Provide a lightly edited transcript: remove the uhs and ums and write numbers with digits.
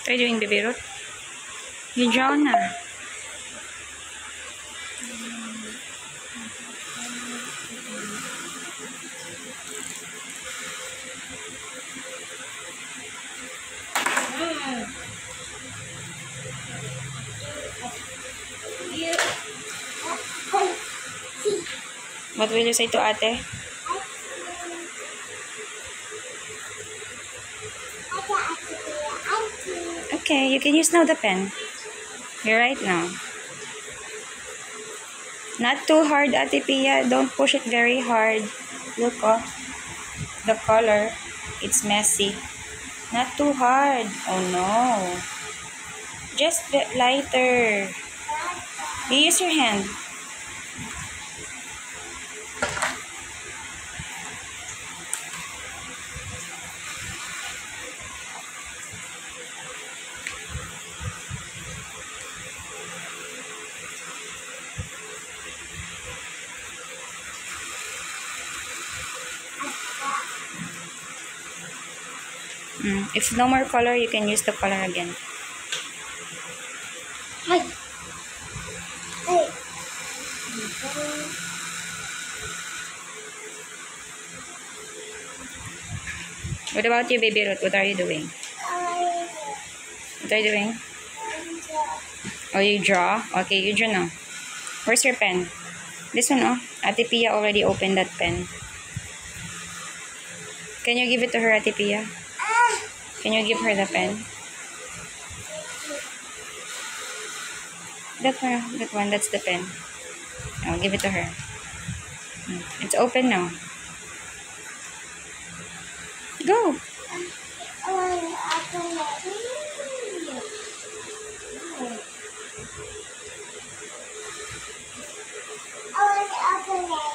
What are you doing, baby Ruth? You draw na. What will you say to ate? Okay, you can use now the pen. You're right now. Not too hard, Ate Pia. Don't push it very hard. Look, oh. The color. It's messy. Not too hard. Oh, no. Just lighter. You use your hand. If no more color, you can use the color again. Hi. Hey. What about you, baby Ruth? What are you doing? What are you doing? Oh, you draw? Okay, you draw now. Where's your pen? This one, oh. Ate Pia already opened that pen. Can you give it to her, Ate Pia? Can you give her the pen? That one, that's the pen. I'll give it to her. It's open now. Go! I want to open it.